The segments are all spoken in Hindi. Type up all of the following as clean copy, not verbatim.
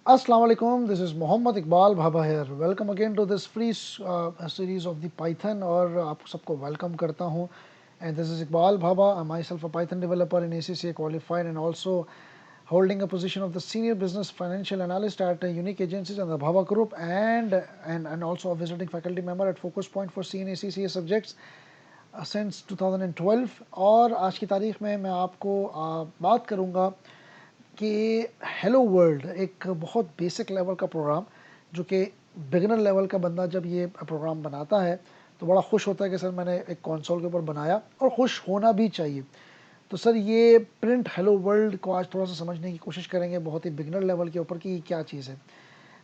Assalamu alaikum, this is Mohammad Iqbal Bhaba here. Welcome again to this free series of the Python और आप सबको welcome करता हूँ. And this is Iqbal Bhaba. I'm myself a Python developer in ACCA qualified and also holding a position of the senior business financial analyst at Unique Agencies and the Bhaba Group and also a visiting faculty member at Focus Point for C and ACCA subjects since 2012. और आज की तारीख में मैं आपको बात करूँगा कि हेलो वर्ल्ड एक बहुत बेसिक लेवल का प्रोग्राम जो कि बिगिनर लेवल का बंदा जब ये प्रोग्राम बनाता है तो बड़ा खुश होता है कि सर मैंने एक कंसोल के ऊपर बनाया और खुश होना भी चाहिए. तो सर ये प्रिंट हेलो वर्ल्ड को आज थोड़ा सा समझने की कोशिश करेंगे बहुत ही बिगिनर लेवल के ऊपर कि ये क्या चीज़ है.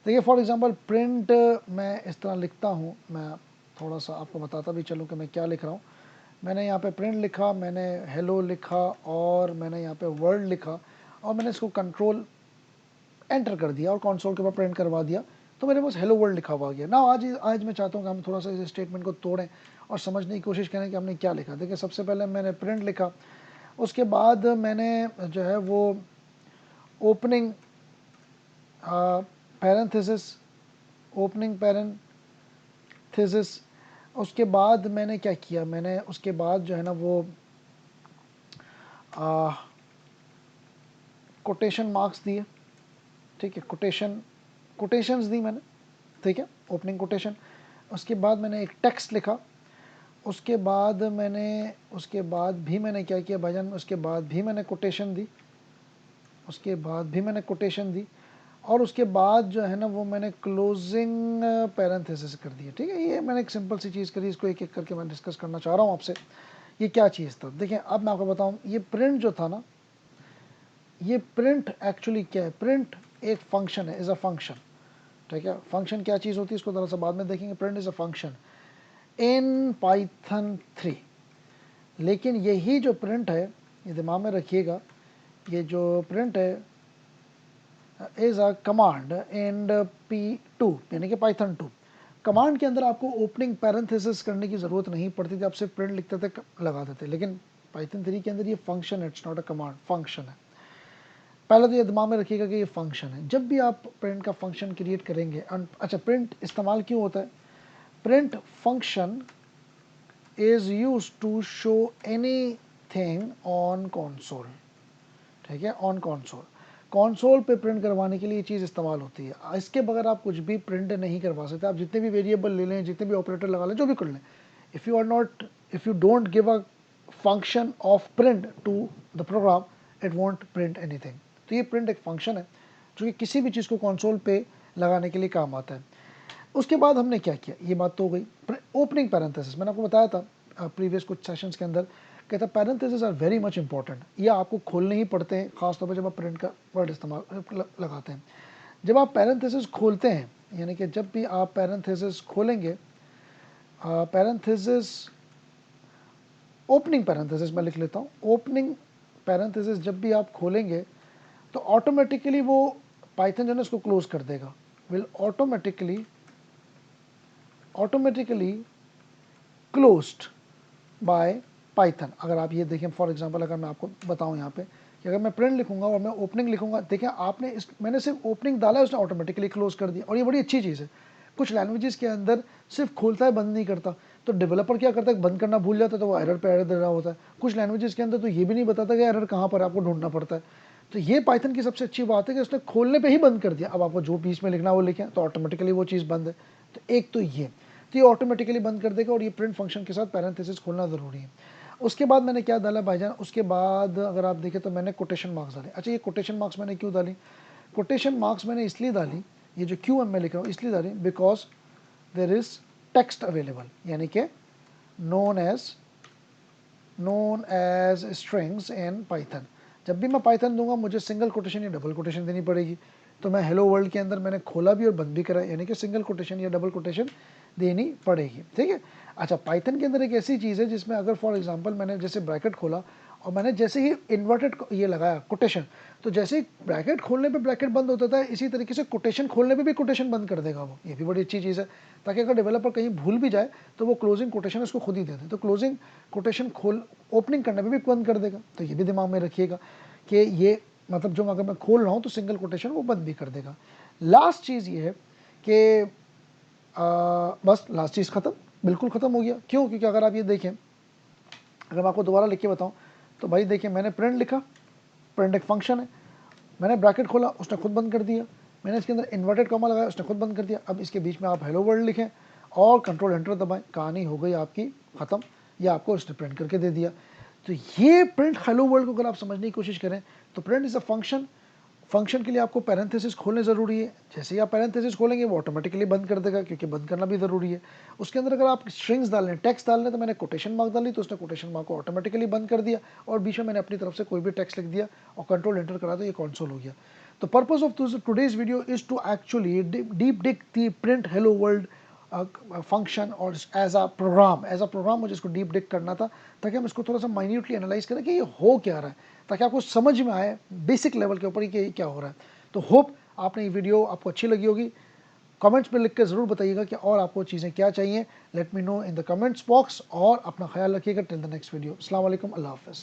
देखिए फॉर एग्जांपल प्रिंट मैं इस तरह लिखता हूँ, मैं थोड़ा सा आपको बताता भी चलूँ कि मैं क्या लिख रहा हूँ. मैंने यहाँ पे प्रिंट लिखा, मैंने हेलो लिखा और मैंने यहाँ पे वर्ल्ड लिखा और मैंने इसको कंट्रोल एंटर कर दिया और कंसोल के ऊपर प्रिंट करवा दिया तो मेरे पास हेलो वर्ल्ड लिखा हुआ गया ना. आज मैं चाहता हूँ कि हम थोड़ा सा इस स्टेटमेंट को तोड़ें और समझने की कोशिश करें कि हमने क्या लिखा. देखिए सबसे पहले मैंने प्रिंट लिखा, उसके बाद मैंने जो है वो ओपनिंग पैरेंथेसिस, ओपनिंग पैरेंथेसिस, उसके बाद मैंने क्या किया, मैंने उसके बाद जो है ना वो कोटेशन मार्क्स दिए. ठीक है, कोटेशंस दी मैंने. ठीक है, ओपनिंग कोटेशन. उसके बाद मैंने एक टेक्स्ट लिखा. उसके बाद भी मैंने क्या किया भाईजान, उसके बाद भी मैंने कोटेशन दी. और उसके बाद जो है ना वो मैंने क्लोजिंग पैरेंथेसिस कर दिया. ठीक है, ये मैंने एक सिंपल सी चीज़ करी, इसको एक एक करके मैं डिस्कस करना चाह रहा हूँ आपसे. ये क्या चीज़ था, देखिए अब मैं आपको बताऊँ. ये प्रिंट जो था ना, ये प्रिंट एक्चुअली क्या है. प्रिंट एक फंक्शन है, इज़ अ फंक्शन. ठीक है, फंक्शन क्या चीज़ होती है इसको थोड़ा सा बाद में देखेंगे. Print is a function in Python 3. लेकिन यही जो प्रिंट है, ये दिमाग में रखिएगा, ये जो प्रिंट है is a command in P2 यानी कि पाइथन 2. कमांड के अंदर आपको ओपनिंग पैरेंथेसिस करने की ज़रूरत नहीं पड़ती थी, आप सिर्फ प्रिंट लिखते थे लगा देते. लेकिन पाइथन 3 के अंदर ये फंक्शन है, it's not a command, function है. पहले तो ये दिमाग में रखिएगा कि ये फंक्शन है. जब भी आप प्रिंट का फंक्शन क्रिएट करेंगे, अच्छा प्रिंट इस्तेमाल क्यों होता है. Print function is used to show anything on console. ठीक है, ऑन कंसोल पे प्रिंट करवाने के लिए ये चीज़ इस्तेमाल होती है. इसके बगैर आप कुछ भी प्रिंट नहीं करवा सकते. आप जितने भी वेरिएबल ले लें, जितने भी ऑपरेटर लगा लें, जो भी कर लें, if you don't give a function of print to the program, it won't print anything. तो ये प्रिंट एक फंक्शन है जो कि किसी भी चीज़ को कंसोल पे लगाने के लिए काम आता है. उसके बाद हमने क्या किया, ये बात तो हो गई. ओपनिंग पैरेंथेसिस मैंने आपको बताया था प्रीवियस कुछ सेशंस के अंदर, कहता है parenthesis are very much important. ये आपको खोलने ही पड़ते हैं, खासतौर पर जब आप प्रिंट का वर्ड इस्तेमाल लगाते हैं. जब आप पैरेंथेसिस खोलते हैं, यानी कि जब भी आप पैरेंथेसिस खोलेंगे, पैरेंथेसिस ओपनिंग पैरेंथेसिस मैं लिख लेता हूँ. ओपनिंग पैरेंथेसिस जब भी आप खोलेंगे तो ऑटोमेटिकली वो पाइथन जो है उसको क्लोज कर देगा. Will automatically closed bye Python. अगर आप ये देखें, फॉर एग्जांपल अगर मैं आपको बताऊं यहाँ पे कि अगर मैं प्रिंट लिखूंगा और मैं ओपनिंग लिखूंगा, देखें आपने मैंने सिर्फ ओपनिंग डाला है, उसने ऑटोमेटिकली क्लोज कर दिया. और ये बड़ी अच्छी चीज़ है. कुछ लैंग्वेजेस के अंदर सिर्फ खोलता है, बंद नहीं करता. तो डेवलपर क्या करता है, बंद करना भूल जाता है तो वो एरर पे एरर दे रहा होता है. कुछ लैंग्वेजेस के अंदर तो ये भी नहीं बताता कि एरर कहाँ पर, आपको ढूंढना पड़ता है. तो ये पाइथन की सबसे अच्छी बात है कि उसने खोलने पे ही बंद कर दिया. अब आपको जो बीच में लिखना है वो लिखें तो ऑटोमेटिकली वो चीज़ बंद है. तो एक तो ये ऑटोमेटिकली बंद कर देगा और ये प्रिंट फंक्शन के साथ पैरेंथेसिस खोलना ज़रूरी है. उसके बाद मैंने क्या डाला भाईजान, उसके बाद अगर आप देखें तो मैंने कोटेशन मार्क्स डाले. अच्छा, ये कोटेशन मार्क्स मैंने क्यों डाली. कोटेशन मार्क्स मैंने इसलिए डाली, ये जो क्यू एम में लिख रहा हूँ इसलिए डाली, because there is text available, यानी कि known as strings in python. जब भी मैं पाइथन दूंगा मुझे सिंगल कोटेशन या डबल कोटेशन देनी पड़ेगी. तो मैं हेलो वर्ल्ड के अंदर मैंने खोला भी और बंद भी करा, यानी कि सिंगल कोटेशन या डबल कोटेशन देनी पड़ेगी. ठीक है. अच्छा, पाइथन के अंदर एक ऐसी चीज़ है जिसमें अगर फॉर एग्जांपल मैंने जैसे ब्रैकेट खोला और मैंने जैसे ही इन्वर्टेड ये लगाया कोटेशन, तो जैसे ही ब्रैकेट खोलने पे ब्रैकेट बंद होता था, इसी तरीके से कोटेशन खोलने पे भी कोटेशन बंद कर देगा वो. ये भी बड़ी अच्छी चीज़ है, ताकि अगर डेवलपर कहीं भूल भी जाए तो वो क्लोजिंग कोटेशन उसको खुद ही दे दे. तो क्लोजिंग कोटेशन ओपनिंग करने पे भी बंद कर देगा. तो ये भी दिमाग में रखिएगा कि ये मतलब जो अगर मैं खोल रहा हूँ तो सिंगल कोटेशन वो बंद भी कर देगा। लास्ट चीज़ ये है कि बस लास्ट चीज़ ख़त्म, बिल्कुल ख़त्म हो गया। क्यों? क्योंकि अगर आप ये देखें, अगर मैं आपको दोबारा लिख के बताऊँ तो भाई देखिए, मैंने प्रिंट लिखा, प्रिंट एक फंक्शन है, मैंने ब्रैकेट खोला, उसने खुद बंद कर दिया, मैंने इसके अंदर इन्वर्टेड कॉमा लगाया, उसने खुद बंद कर दिया। अब इसके बीच में आप हेलो वर्ल्ड लिखें और कंट्रोल एंटर दबाएं, कहानी हो गई आपकी ख़त्म, या आपको उसने प्रिंट करके दे दिया। तो ये प्रिंट हेलो वर्ल्ड को अगर आप समझने की कोशिश करें तो print is a function. Function के लिए आपको पैरेंथेसिस खोलने ज़रूरी है। जैसे ही आप पैरेंथेसिस खोलेंगे वो ऑटोमेटिकली बंद कर देगा, क्योंकि बंद करना भी ज़रूरी है। उसके अंदर अगर आप स्ट्रिंग्स डालने, टेक्स्ट डालने, तो मैंने कोटेशन मार्क डाली तो उसने कोटेशन मार्क को ऑटोमेटिकली बंद कर दिया, और बीच में मैंने अपनी तरफ से कोई भी टेक्स्ट लिख दिया और कंट्रोल एंटर करा तो ये कंसोल हो गया। तो purpose of today's video is to actually deep dig the print hello world function और एज अ प्रोग्राम मुझे इसको डीप डिग करना था, ताकि हम इसको थोड़ा सा माइन्यूटली एनालाइज करें कि ये हो क्या रहा है, ताकि आपको समझ में आए बेसिक लेवल के ऊपर कि ये क्या हो रहा है। तो होप आपने ये वीडियो आपको अच्छी लगी होगी। कमेंट्स में लिख कर ज़रूर बताइएगा कि और आपको चीज़ें क्या चाहिए। Let me know in the comments box, और अपना ख्याल रखिएगा। टिल द नेक्स्ट वीडियो, अस्सलाम वालेकुम, अल्लाह हाफ़िज़।